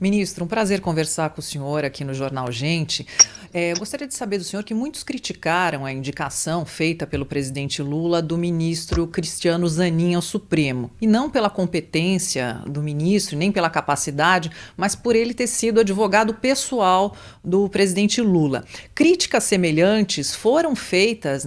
Ministro, um prazer conversar com o senhor aqui no Jornal Gente. Gostaria de saber do senhor que muitos criticaram a indicação feita pelo presidente Lula do ministro Cristiano Zanin ao Supremo. E não pela competência do ministro, nem pela capacidade, mas por ele ter sido advogado pessoal do presidente Lula. Críticas semelhantes foram feitas,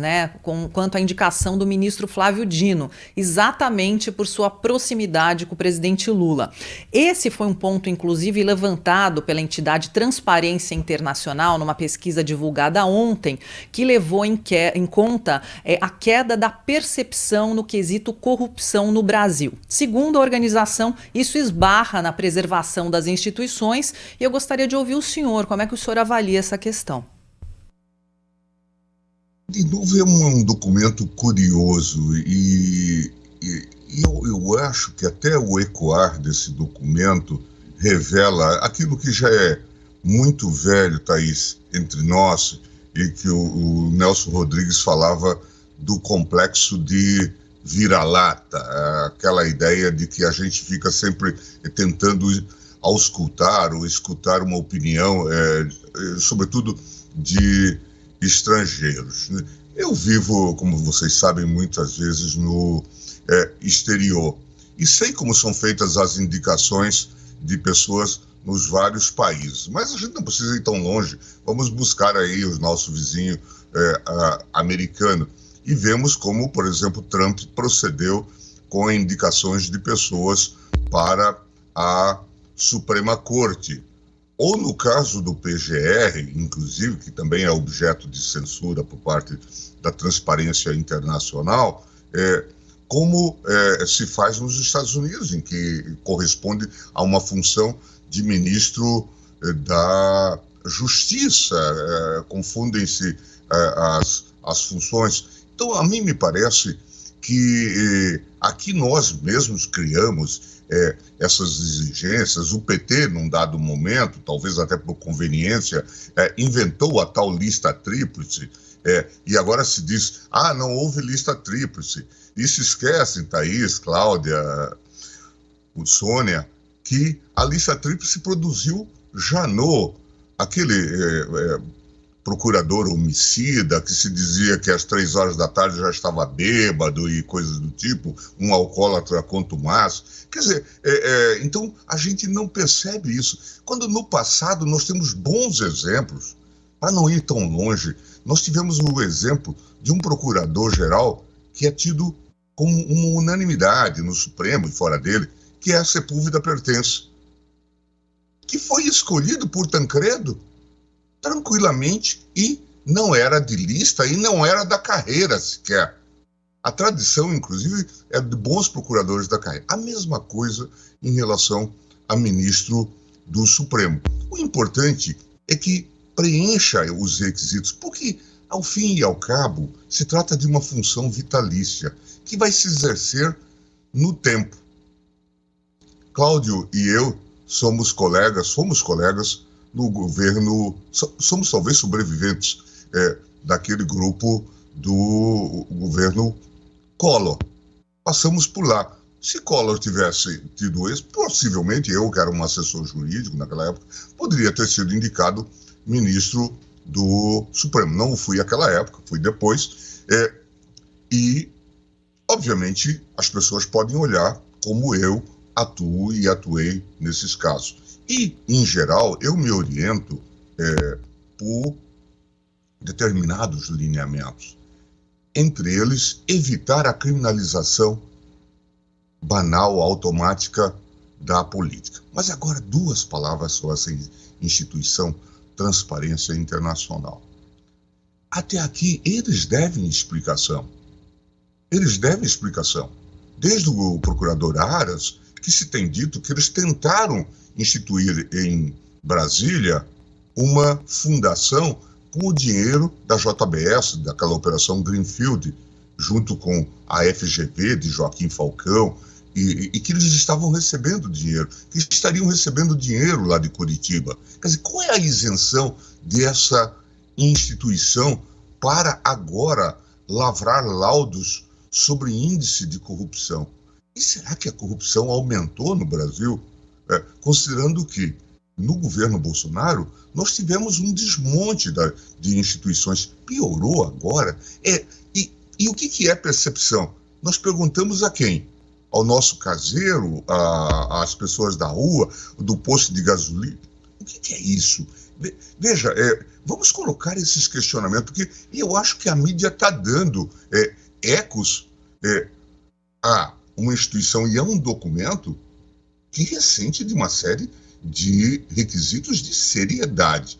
quanto à indicação do ministro Flávio Dino, exatamente por sua proximidade com o presidente Lula. Esse foi um ponto, inclusive, levantado pela entidade Transparência Internacional numa pesquisa divulgada ontem, que levou em conta a queda da percepção no quesito corrupção no Brasil. Segundo a organização, isso esbarra na preservação das instituições e eu gostaria de ouvir o senhor, como é que o senhor avalia essa questão? De novo, é um documento curioso e eu acho que até o ecoar desse documento revela aquilo que já é muito velho, Thaís, entre nós, e que o Nelson Rodrigues falava do complexo de vira-lata, aquela ideia de que a gente fica sempre tentando auscultar ou escutar uma opinião, sobretudo de estrangeiros. Eu vivo, como vocês sabem, muitas vezes no exterior e sei como são feitas as indicações de pessoas nos vários países, mas a gente não precisa ir tão longe. Vamos buscar aí o nosso vizinho americano e vemos como, por exemplo, Trump procedeu com indicações de pessoas para a Suprema Corte. Ou no caso do PGR, inclusive, que também é objeto de censura por parte da Transparência Internacional, como se faz nos Estados Unidos, em que corresponde a uma função de ministro da Justiça, confundem-se as funções. Então, a mim me parece que aqui nós mesmos criamos essas exigências. O PT, num dado momento, talvez até por conveniência, inventou a tal lista tríplice, e agora se diz, não houve lista tríplice. E se esquecem, Thaís, Cláudia, Sônia, que a lista tríplice produziu Janot, aquele procurador homicida que se dizia que às 3 horas da tarde já estava bêbado e coisas do tipo, um alcoólatra contumaz. Quer dizer, então a gente não percebe isso. Quando no passado nós temos bons exemplos, para não ir tão longe, nós tivemos o exemplo de um procurador-geral que é tido como uma unanimidade no Supremo e fora dele, que é a Sepúlveda Pertence, que foi escolhido por Tancredo tranquilamente e não era de lista e não era da carreira sequer. A tradição, inclusive, é de bons procuradores da carreira. A mesma coisa em relação a ministro do Supremo. O importante é que preencha os requisitos, porque, ao fim e ao cabo, se trata de uma função vitalícia que vai se exercer no tempo. Cláudio e eu fomos colegas no governo, somos talvez sobreviventes daquele grupo do governo Collor. Passamos por lá. Se Collor tivesse tido esse, possivelmente eu, que era um assessor jurídico naquela época, poderia ter sido indicado ministro do Supremo. Não fui naquela época, fui depois. E, obviamente, as pessoas podem olhar como eu atuo e atuei nesses casos. E, em geral, eu me oriento por determinados lineamentos. Entre eles, evitar a criminalização banal, automática da política. Mas agora 2 palavras sobre essa instituição, Transparência Internacional. Até aqui, eles devem explicação. Desde o procurador Aras, que se tem dito que eles tentaram instituir em Brasília uma fundação com o dinheiro da JBS, daquela operação Greenfield, junto com a FGV de Joaquim Falcão, e que eles estavam recebendo dinheiro, que estariam recebendo dinheiro lá de Curitiba. Quer dizer, qual é a isenção dessa instituição para agora lavrar laudos sobre índice de corrupção? E será que a corrupção aumentou no Brasil? Considerando que no governo Bolsonaro, nós tivemos um desmonte de instituições. Piorou agora. E o que é percepção? Nós perguntamos a quem? Ao nosso caseiro, às pessoas da rua, do posto de gasolina? O que é isso? Veja, vamos colocar esses questionamentos, porque eu acho que a mídia está dando ecos a uma instituição e a um documento que ressente de uma série de requisitos de seriedade.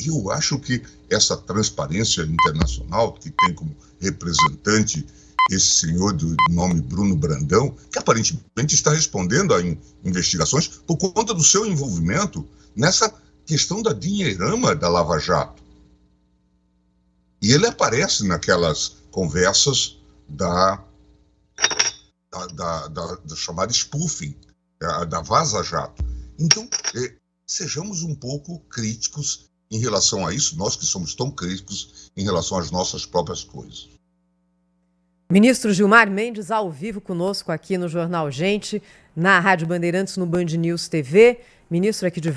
Eu acho que essa transparência internacional, que tem como representante esse senhor do nome Bruno Brandão, que aparentemente está respondendo a investigações por conta do seu envolvimento nessa questão da dinheirama da Lava Jato. E ele aparece naquelas conversas da chamada spoofing, da Vaza Jato. Então, sejamos um pouco críticos em relação a isso, nós que somos tão críticos em relação às nossas próprias coisas. Ministro Gilmar Mendes, ao vivo conosco aqui no Jornal Gente, na Rádio Bandeirantes, no Band News TV. Ministro, aqui de volta.